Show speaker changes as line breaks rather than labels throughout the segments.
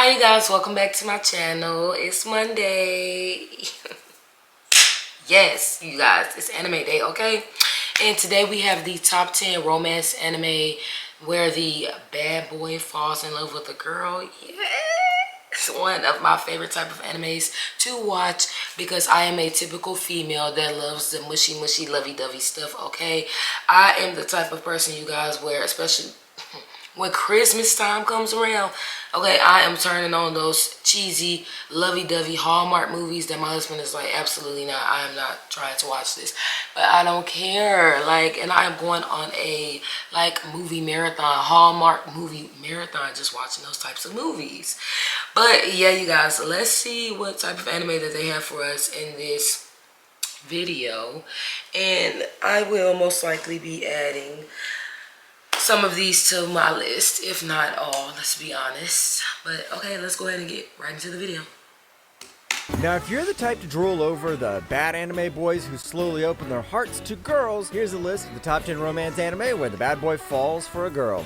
Hi you guys, welcome back to my channel. It's Monday. Yes, you guys, it's anime day, okay? And today we have the top 10 romance anime where the bad boy falls in love with a girl. Yes, one of my favorite type of animes to watch because I am a typical female that loves the mushy lovey-dovey stuff, okay? I am the type of person, you guys, where especially when Christmas time comes around, okay, I am turning on those cheesy, lovey-dovey Hallmark movies that my husband is like, absolutely not. I am not trying to watch this. But I don't care. Like, and I am going on a, like, movie marathon, Hallmark movie marathon, just watching those types of movies. But, yeah, you guys, let's see what type of anime that they have for us in this video. And I will most likely be adding some of these to my list, if not all, let's be honest. But okay, let's go ahead and get right into the video.
Now, if you're the type to drool over the bad anime boys who slowly open their hearts to girls, here's a list of the top 10 romance anime where the bad boy falls for a girl.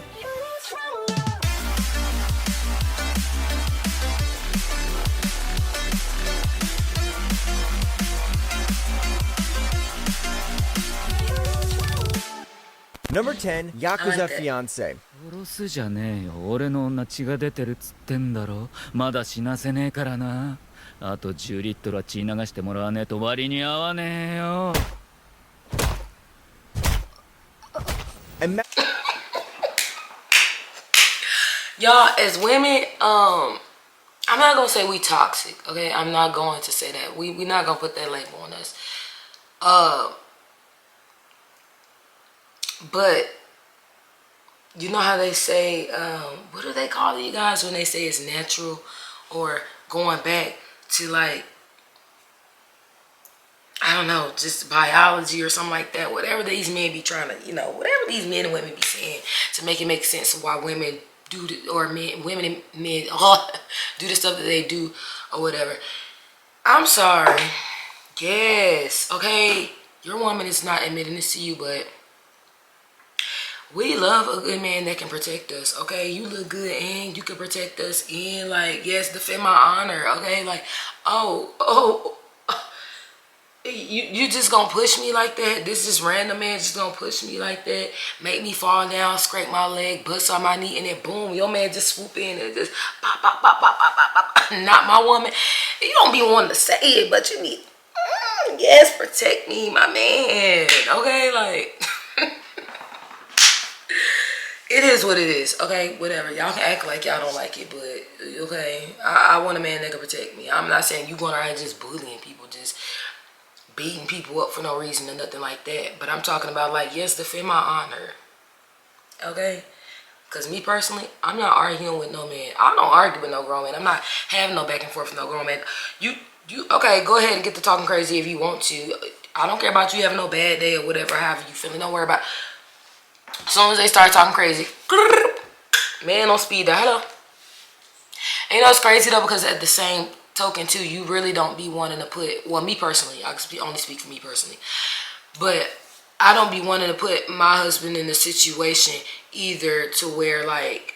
Number 10, Yakuza Fiancé.
殺すじゃねえよ。俺の女血が出てるっつってんだろ。まだ死なせねえからな。あと10リットルは血流してもらわねえと割に合わねえよ。
Y'all, as women, I'm not gonna say we toxic, okay? I'm not going to say that. We're not gonna put that label on us. But you know how they say, what do they call it, you guys, when they say it's natural or going back to, like, I don't know, just biology or something like that. Whatever these men be trying to, you know, whatever these men and women be saying to make it make sense of why women do, women and men do the stuff that they do or whatever. I'm sorry. Yes, okay, your woman is not admitting this to you, but we love a good man that can protect us, okay? You look good and you can protect us and, like, yes, defend my honor, okay? Like, you just gonna push me like that? This just random man just gonna push me like that, make me fall down, scrape my leg, bust on my knee, and then boom, your man just swoop in and just pop, pop, pop, pop, pop, pop, pop. Not my woman. You don't be wanting to say it, but you need, yes, protect me, my man, okay? Like, it is what it is, okay? Whatever. Y'all can act like y'all don't like it, but, okay? I want a man that can protect me. I'm not saying you going around just bullying people, just beating people up for no reason or nothing like that. But I'm talking about, like, yes, defend my honor, okay? Because me personally, I'm not arguing with no man. I don't argue with no grown man. I'm not having no back and forth with no grown man. You, okay, go ahead and get to talking crazy if you want to. I don't care about you having no bad day or whatever, however you feeling. Don't worry about it. As soon as they start talking crazy, man on speed dial. Hello. And you know it's crazy though, because at the same token too, you really don't be wanting to put, well, me personally, I can only speak for me personally, but I don't be wanting to put my husband in a situation either to where, like,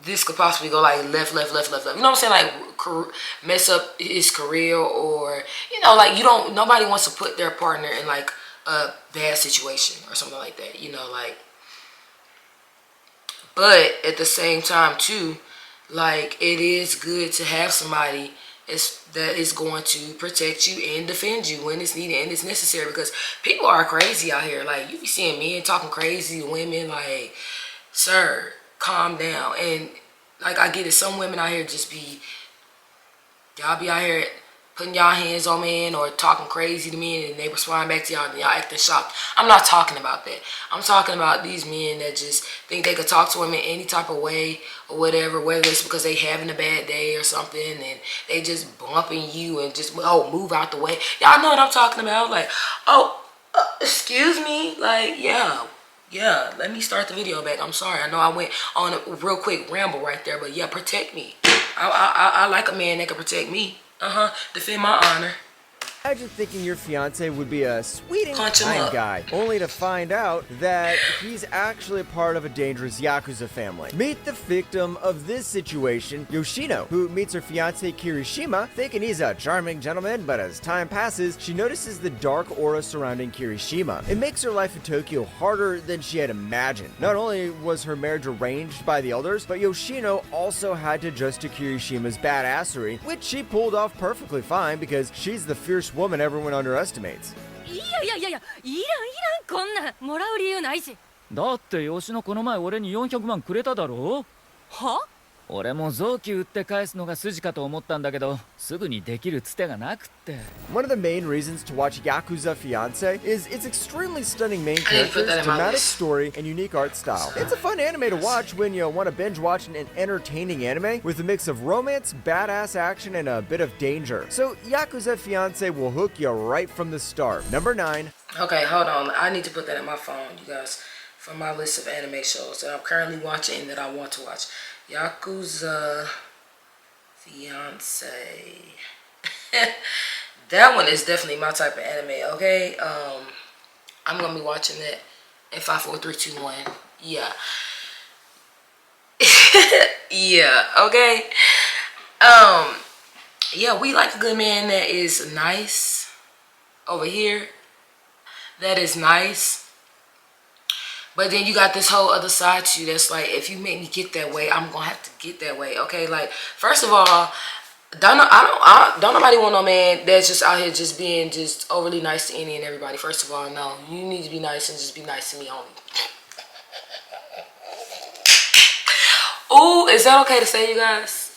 this could possibly go like left. You know what I'm saying? Like, mess up his career, or, you know, like, nobody wants to put their partner in, like, a bad situation or something like that, you know, like. But at the same time too, like, it is good to have somebody that is going to protect you and defend you when it's needed and it's necessary, because people are crazy out here. Like, you be seeing men talking crazy to women. Like, sir, calm down. And, like, I get it, some women out here just be, y'all be out here putting y'all hands on men or talking crazy to men, and they respond back to y'all and y'all acting shocked. I'm not talking about that. I'm talking about these men that just think they could talk to women any type of way or whatever, whether it's because they having a bad day or something and they just bumping you and just, oh, move out the way. Y'all know what I'm talking about. Like, oh, excuse me. Like, yeah, let me start the video back. I'm sorry. I know I went on a real quick ramble right there, but yeah, protect me. I like a man that can protect me. Defend my honor.
Imagine thinking your fiance would be a sweet and
Punch him
kind
up.
guy, only to find out that he's actually a part of a dangerous Yakuza family. Meet the victim of this situation, Yoshino, who meets her fiance Kirishima, thinking he's a charming gentleman, but as time passes, she notices the dark aura surrounding Kirishima. It makes her life in Tokyo harder than she had imagined. Not only was her marriage arranged by the elders, but Yoshino also had to adjust to Kirishima's badassery, which she pulled off perfectly fine because she's the fierce woman everyone underestimates.
いやいやいやいや、いらんこんなもらう理由ないし。
だって吉野この前俺に400万くれただろ。
は？
俺も臓器売って返すのが筋かと思ったんだけど、すぐにできるつてがなくって。
One of the main reasons to watch Yakuza Fiance is its extremely stunning main
I didn't put
characters,
that in my
dramatic
list.
story, and unique art style. It's a fun anime to watch when you want to binge watch an entertaining anime with a mix of romance, badass action, and a bit of danger. So Yakuza Fiance will hook you right from the start. Number 9.
Okay, hold on. I need to put that in my phone, you guys, for my list of anime shows that I'm currently watching and that I want to watch. Yakuza Fiance. That one is definitely my type of anime, okay? I'm gonna be watching that in 5, 4, 3, 2, 1. Yeah. Yeah, okay. Yeah, we like a good man that is nice over here. That is nice. But then you got this whole other side to you that's like, if you make me get that way, I'm gonna have to get that way. Okay, like first of all, don't nobody want no man that's just out here just being just overly nice to any and everybody. First of all, no, you need to be nice and just be nice to me only. Ooh, is that okay to say, you guys?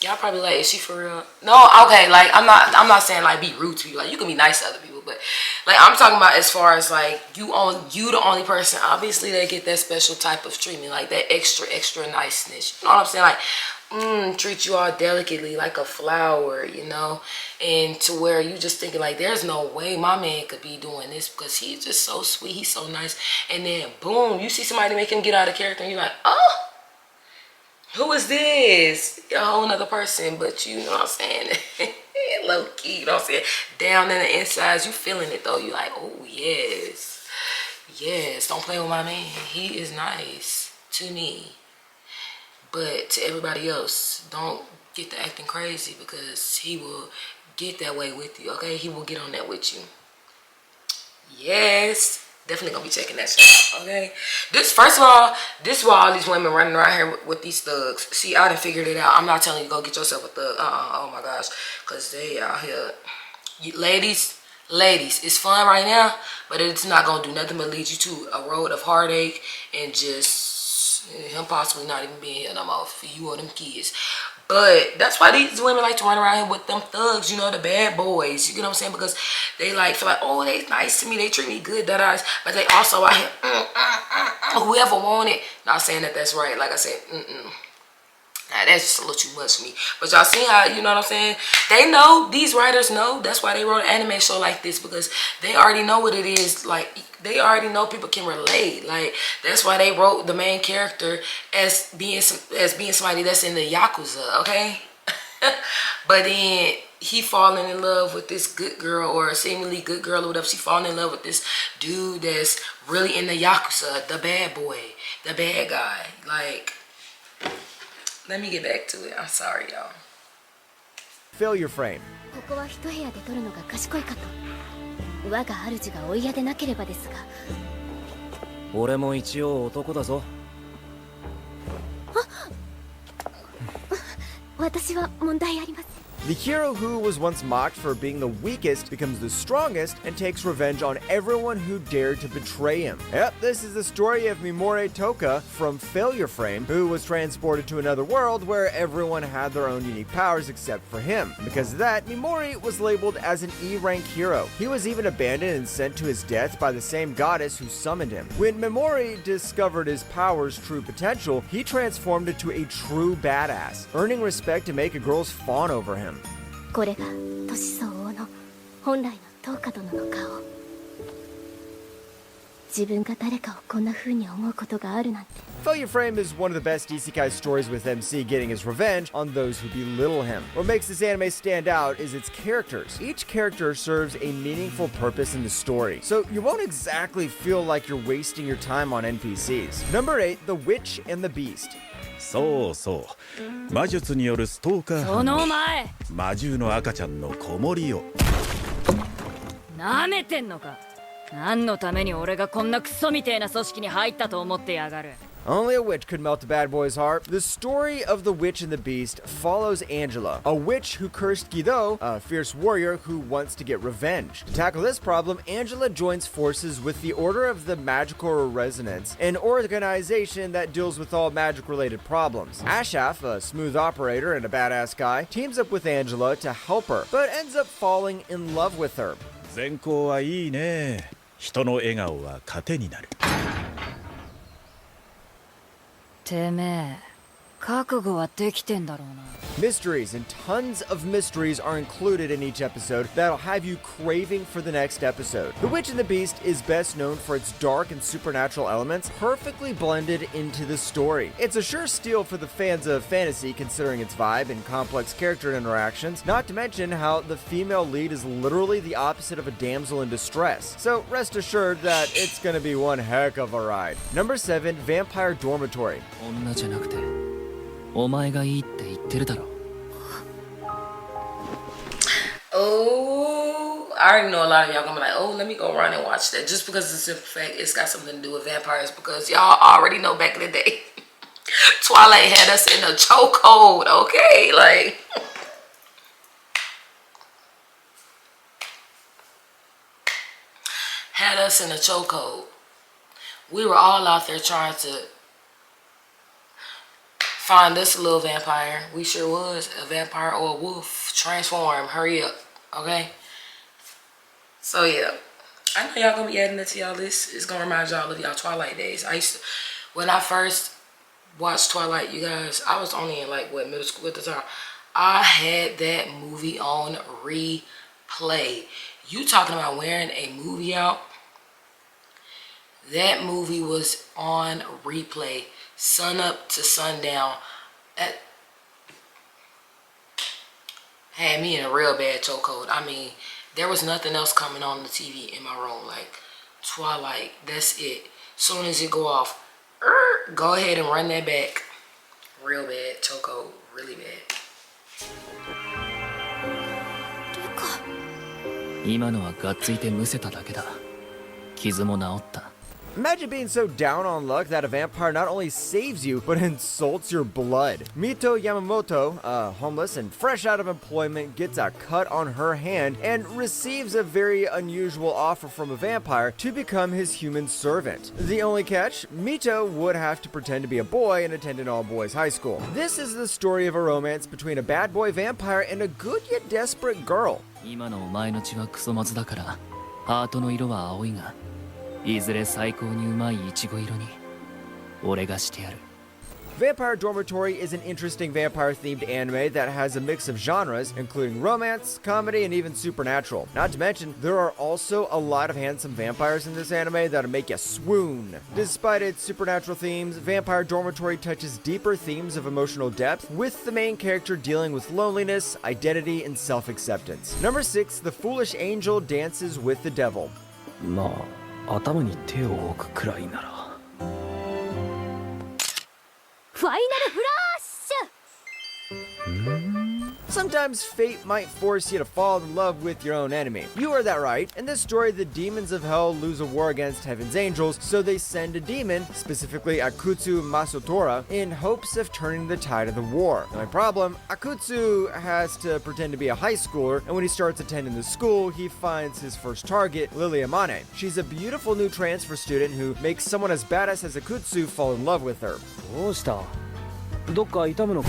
Y'all probably like, is she for real? No, okay, like I'm not saying like be rude to people. Like you can be nice to other people, but like I'm talking about as far as like you the only person obviously that get that special type of treatment, like that extra niceness. You know what I'm saying? Like treat you all delicately like a flower, you know, and to where you just thinking like there's no way my man could be doing this because he's just so sweet, he's so nice, and then boom, you see somebody make him get out of character and you're like, oh, who is this? A whole nother person, but you know what I'm saying? Low key, you know what I'm saying? Down in the insides, you feeling it though. You like, oh yes. Yes, don't play with my man. He is nice to me. But to everybody else, don't get to acting crazy because he will get that way with you, okay? He will get on that with you. Yes. Definitely gonna be checking that shit out, okay? First of all, this is why all these women running around here with these thugs. See, I done figured it out. I'm not telling you go get yourself a thug. Oh my gosh. Because they out here. Ladies, it's fun right now, but it's not gonna do nothing but lead you to a road of heartache and just him possibly not even being here no more for you or them kids. But that's why these women like to run around here with them thugs, you know, the bad boys. You get what I'm saying? Because they like feel like, oh, they nice to me, they treat me good, that eyes. But they also out here, whoever want it. Not saying that that's right. Like I said, Nah, that's just a little too much for me. But y'all see how, you know what I'm saying? They know, these writers know. That's why they wrote an anime show like this, because they already know what it is. Like, they already know people can relate. Like, that's why they wrote the main character as being somebody that's in the Yakuza, okay? But then he falling in love with this good girl, or seemingly good girl or whatever. She falling in love with this dude that's really in the Yakuza, the bad boy, the bad guy. Like, let me get back to it. I'm sorry, y'all.
Failure frame.
ここは一部屋で取るのが賢いかと。我が主がお嫌でなければですが。
俺も一応男だぞ。
私は問題ありません。
The hero who was once mocked for being the weakest becomes the strongest and takes revenge on everyone who dared to betray him. Yep, this is the story of Mimore Toka from Failure Frame, who was transported to another world where everyone had their own unique powers except for him. Because of that, Mimori was labeled as an E-rank hero. He was even abandoned and sent to his death by the same goddess who summoned him. When Mimori discovered his power's true potential, he transformed into a true badass, earning respect and making girls fawn over him.
これが年相応の本来のトーカ殿の顔。自分が誰かをこんな風に思うことがあるなんて。
Failure Frame is one of the best isekai stories, with MC getting his revenge on those who belittle him. What makes this anime stand out is its characters. Each character serves a meaningful purpose in the story, so you won't exactly feel like you're wasting your time on NPCs. Number 8, The Witch and the Beast.
そうそう魔術によるストーカー
その前
魔獣の赤ちゃんの子守を
なめてんのか。何のために俺がこんなクソみてえな組織に入ったと思ってやがる。
Only a witch could melt a bad boy's heart. The story of The Witch and the Beast follows Angela, a witch who cursed Guido, a fierce warrior who wants to get revenge. To tackle this problem, Angela joins forces with the Order of the Magical Resonance, an organization that deals with all magic-related problems. Ashaf, a smooth operator and a badass guy, teams up with Angela to help her, but ends up falling in love with her.
善行はいいね人の笑顔は糧になる
てめえ覚悟はできてんだろうな。
Mysteries and tons of mysteries are included in each episode that'll have you craving for the next episode. The Witch and the Beast is best known for its dark and supernatural elements perfectly blended into the story. It's a sure steal for the fans of fantasy, considering its vibe and complex character interactions, not to mention how the female lead is literally the opposite of a damsel in distress. So rest assured that it's gonna be one heck of a ride. Number 7, Vampire Dormitory.
女じゃなくてお前がいいって言ってるだろ。
Oh, I already know a lot of y'all gonna be like, oh, let me go run and watch that. Just because it's a simple fact, it's got something to do with vampires. Because y'all already know back in the day, Twilight had us in a chokehold, okay? Like, had us in a chokehold. We were all out there trying to find this little vampire. We sure was. A vampire or a wolf. Transform. Hurry up. Okay? So, yeah. I know y'all gonna be adding it to y'all list. It's gonna remind y'all of y'all Twilight days. When I first watched Twilight, you guys, I was only in like, what, middle school at the time. I had that movie on replay. You talking about wearing a movie out? That movie was on replay. Sun up to sundown. That had me in a real bad chokehold. I mean, there was nothing else coming on the TV in my room. Like, Twilight, that's it. Soon as it go off, go ahead and run that back. Real bad chokehold. Really bad.
今のはがっついてむせただけだ。傷も治った。
Imagine being so down on luck that a vampire not only saves you, but insults your blood. Mito Yamamoto, homeless and fresh out of employment, gets a cut on her hand and receives a very unusual offer from a vampire to become his human servant. The only catch, Mito would have to pretend to be a boy and attend an all-boys high school. This is the story of a romance between a bad boy vampire and a good yet desperate girl.
今のお前の血はクソマズだからハートの色は青いがいずれ最高にうまいイチゴ色に俺がしてやる。
Vampire Dormitory is an interesting vampire-themed anime that has a mix of genres, including romance, comedy, and even supernatural. Not to mention, there are also a lot of handsome vampires in this anime that'll make you swoon. Despite its supernatural themes, Vampire Dormitory touches deeper themes of emotional depth, with the main character dealing with loneliness, identity, and self-acceptance. Number 6, The Foolish Angel Dances with the Devil.
まあ頭に手を置くくらいなら。
ファイナルフラッシュ。
Sometimes fate might force you to fall in love with your own enemy. You heard that right. In this story, the demons of hell lose a war against heaven's angels, so they send a demon, specifically Akutsu Masotora, in hopes of turning the tide of the war. The only problem, Akutsu has to pretend to be a high schooler, and when he starts attending the school, he finds his first target, Lily Amane. She's a beautiful new transfer student who makes someone as badass as Akutsu fall in love with her.
どうした？どっか痛むのか？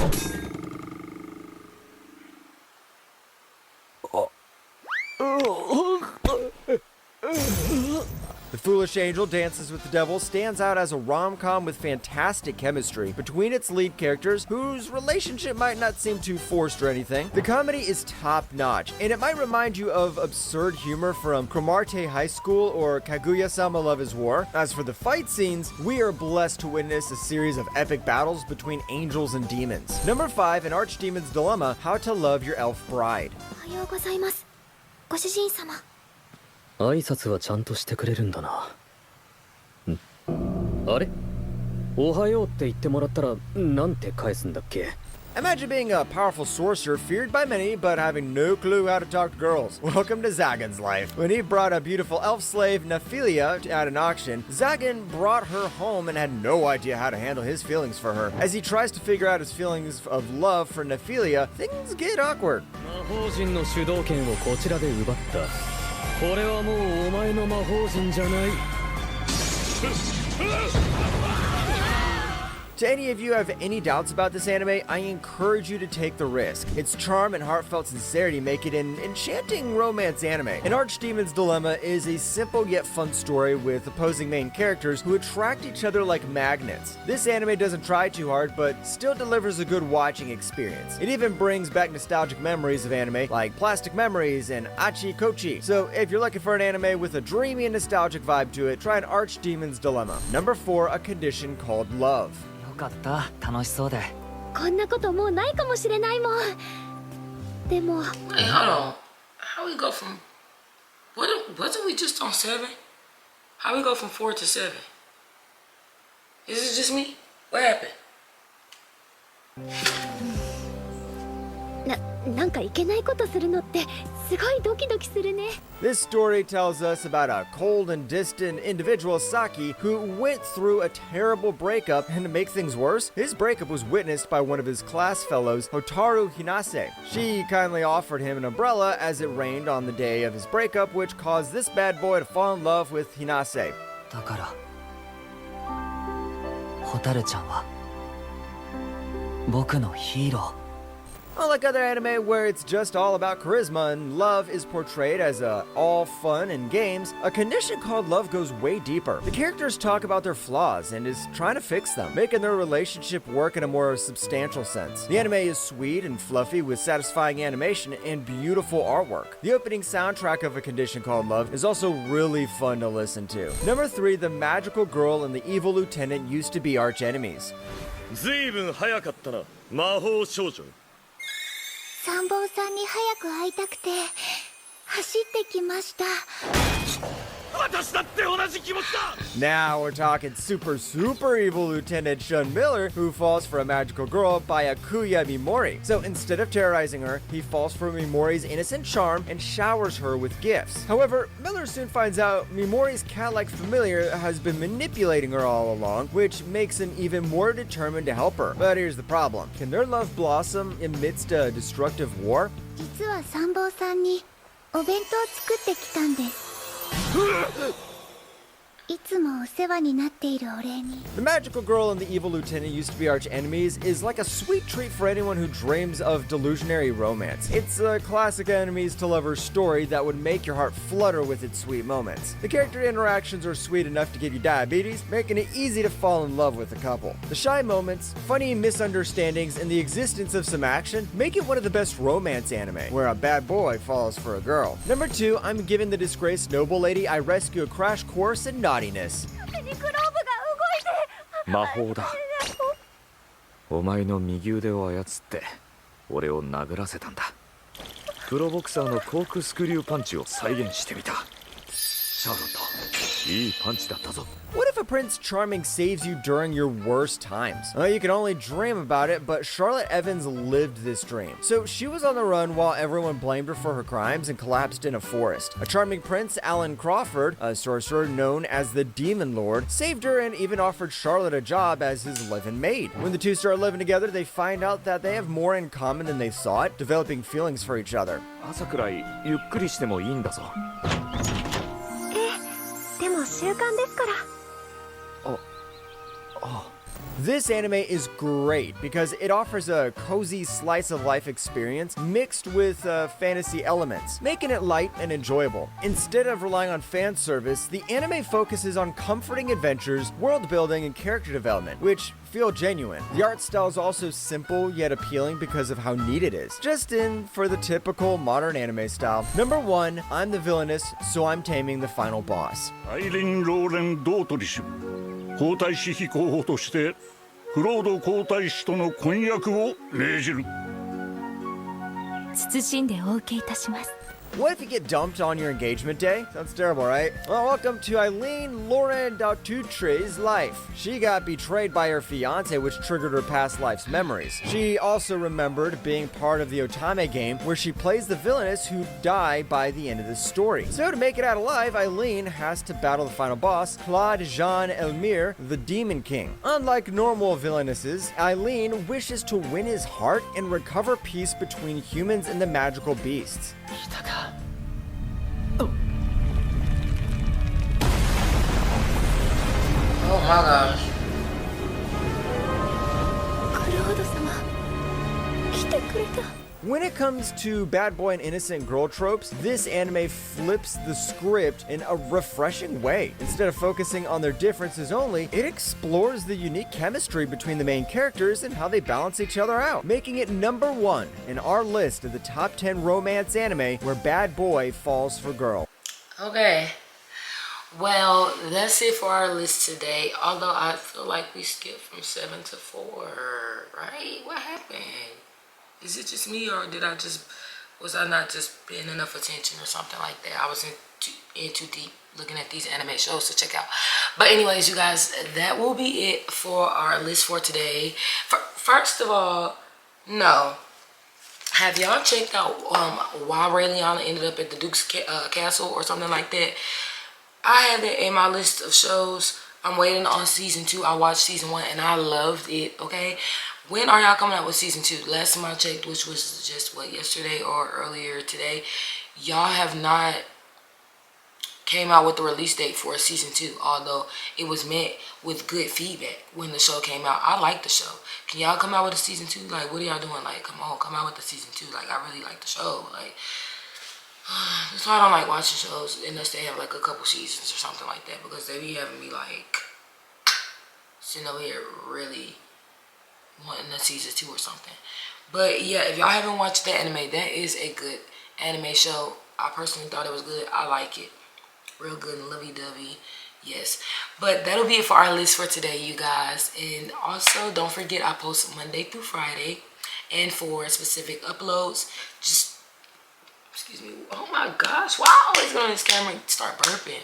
The
Foolish Angel Dances with the Devil stands out as a rom-com with fantastic chemistry between its lead characters, whose relationship might not seem too forced or anything. The comedy is top-notch, and it might remind you of absurd humor from Cromartie High School or Kaguya-sama Love is War. As for the fight scenes, we are blessed to witness a series of epic battles between angels and demons. Number 5, An Archdemon's Dilemma, How to Love Your Elf Bride.
おはようございます。ご主人様。
挨拶はちゃんとしてくれるんだな。あれ、おはようって言ってもらったらなんて返すんだっけ。
Imagine being a powerful sorcerer feared by many but having no clue how to talk to girls. Welcome to Zagan's life. When he brought a beautiful elf slave, Nephilia, at an auction, Zagan brought her home and had no idea how to handle his feelings for her. As he tries to figure out his feelings of love for Nephilia, things get awkward.
魔法陣の主導権をこちらで奪った。これはもうお前の魔法陣じゃない。
To any of you who have any doubts about this anime, I encourage you to take the risk. Its charm and heartfelt sincerity make it an enchanting romance anime. An Archdemon's Dilemma is a simple yet fun story with opposing main characters who attract each other like magnets. This anime doesn't try too hard, but still delivers a good watching experience. It even brings back nostalgic memories of anime like Plastic Memories and Achi Kochi. So if you're looking for an anime with a dreamy and nostalgic vibe to it, try an Archdemon's Dilemma. Number 4, A Condition Called Love.
よかった、楽しそうで。
こんなこともうないかもしれないもん。でも。
Hey, hold on. How we go from? Wasn't we just on 7? How we go from 4 to 7? Is it just me? What happened?
なんかいけないことするのってすごいドキドキするね。
This story tells us about a cold and distant individual, Saki, who went through a terrible breakup, and to make things worse, his breakup was witnessed by one of his class fellows, Hotaru Hinase. She kindly offered him an umbrella as it rained on the day of his breakup, which caused this bad boy to fall in love with Hinase.
だから、蛍ちゃんは僕のヒーロー。
Unlike other anime where it's just all about charisma and love is portrayed as all fun and games, A Condition Called Love goes way deeper. The characters talk about their flaws and is trying to fix them, making their relationship work in a more substantial sense. The anime is sweet and fluffy with satisfying animation and beautiful artwork. The opening soundtrack of A Condition Called Love is also really fun to listen to. Number 3, The Magical Girl and the Evil Lieutenant used to be arch enemies.
ずいぶん早かったな、魔法少女。
参謀さんに早く会いたくて走ってきました。
Now we're talking super evil Lieutenant Shun Miller, who falls for a magical girl by Akuya Mimori. So instead of terrorizing her, he falls for Mimori's innocent charm and showers her with gifts. However, Miller soon finds out Mimori's cat-like familiar has been manipulating her all along, which makes him even more determined to help her. But here's the problem. Can their love blossom amidst a destructive war?
実は参謀さんにお弁当作ってきたんです。 いつもお世話になっているお礼に。
The magical girl and the evil lieutenant used to be arch enemies is like a sweet treat for anyone who dreams of delusionary romance. It's a classic enemies to lovers story that would make your heart flutter with its sweet moments. The character interactions are sweet enough to give you diabetes, making it easy to fall in love with a couple. The shy moments, funny misunderstandings, and the existence of some action make it one of the best romance anime, where a bad boy falls for a girl. Number 2, I'm giving the disgraced noble lady I rescue a crash course in naughtiness.
魔法だ。お前の右腕を操って俺を殴らせたんだ。プロボクサーのコークスクリューパンチを再現してみた。シャーロット、いいパンチだったぞ。
What if a Prince Charming saves you during your worst times? You can only dream about it, but Charlotte Evans lived this dream. So she was on the run while everyone blamed her for her crimes and collapsed in a forest. A charming prince, Alan Crawford, a sorcerer known as the Demon Lord, saved her and even offered Charlotte a job as his live-in maid. When the two start living together, they find out that they have more in common than they thought, developing feelings for each other.
朝くらいゆっくりしてもいいんだぞ。
でも習慣ですから。
This anime is great because it offers a cozy slice of life experience mixed with fantasy elements, making it light and enjoyable. Instead of relying on fan service, the anime focuses on comforting adventures, world building, and character development, which feel genuine. The art style is also simple yet appealing because of how neat it is, just in for the typical modern anime style. Number 1, I'm the villainess, so I'm taming the final boss.
アイリン・ローレン・ドートリシュ皇太子妃候補としてフロード皇太子との婚約を命じる。
謹んでお受けいたします。
What if you get dumped on your engagement day? Sounds terrible, right? Well, welcome to Eileen Lauren Daututre's life. She got betrayed by her fiance, which triggered her past life's memories. She also remembered being part of the Otame game, where she plays the villainess who die by the end of the story. So to make it out alive, Eileen has to battle the final boss, Claude Jean Elmire, the Demon King. Unlike normal villainesses, Eileen wishes to win his heart and recover peace between humans and the magical beasts.
Oh my gosh.
クロード様、来てくれた。
When it comes to bad boy and innocent girl tropes, this anime flips the script in a refreshing way. Instead of focusing on their differences only, it explores the unique chemistry between the main characters and how they balance each other out, making it number 1 in our list of the top 10 romance anime where bad boy falls for girl.
Okay. Well, that's it for our list today. Although I feel like we skipped from 7 to 4, right? What happened? Is it just me, or was I not just paying enough attention or something like that? I was in too deep looking at these anime shows to check out. But anyways, you guys, that will be it for our list for today. First of all, no. Have y'all checked out why Rayliana ended up at the Duke's castle or something like that? I have that in my list of shows. I'm waiting on season 2. I watched season 1 and I loved it, okay? When are y'all coming out with season 2? Last time I checked, which was just, what, yesterday or earlier today, y'all have not came out with the release date for season 2, although it was met with good feedback when the show came out. I like the show. Can y'all come out with a season 2? Like, what are y'all doing? Like, come on, come out with the season 2. Like, I really like the show. Like, that's why I don't like watching shows unless they have like a couple seasons or something like that, because they be having me like sitting over here really wanting a season 2 or something. But yeah, if y'all haven't watched that anime, that is a good anime show. I personally thought it was good. I like it. Real good and lovey-dovey. Yes. But that'll be it for our list for today, you guys. And also, don't forget, I post Monday through Friday. And for specific uploads, just, excuse me. Oh my gosh. Why I always go on this camera and start burping?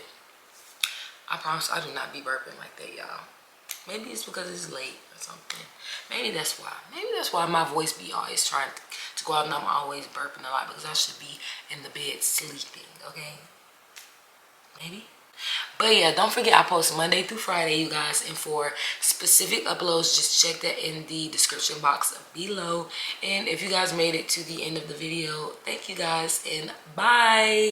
I promise I do not be burping like that, y'all. Maybe it's because it's late or something. Maybe that's why. Maybe that's why my voice be always trying to go out and I'm always burping a lot, because I should be in the bed sleeping, okay? Maybe. But yeah, don't forget, I post Monday through Friday, you guys. And for specific uploads, just check that in the description box below. And if you guys made it to the end of the video, thank you guys and bye.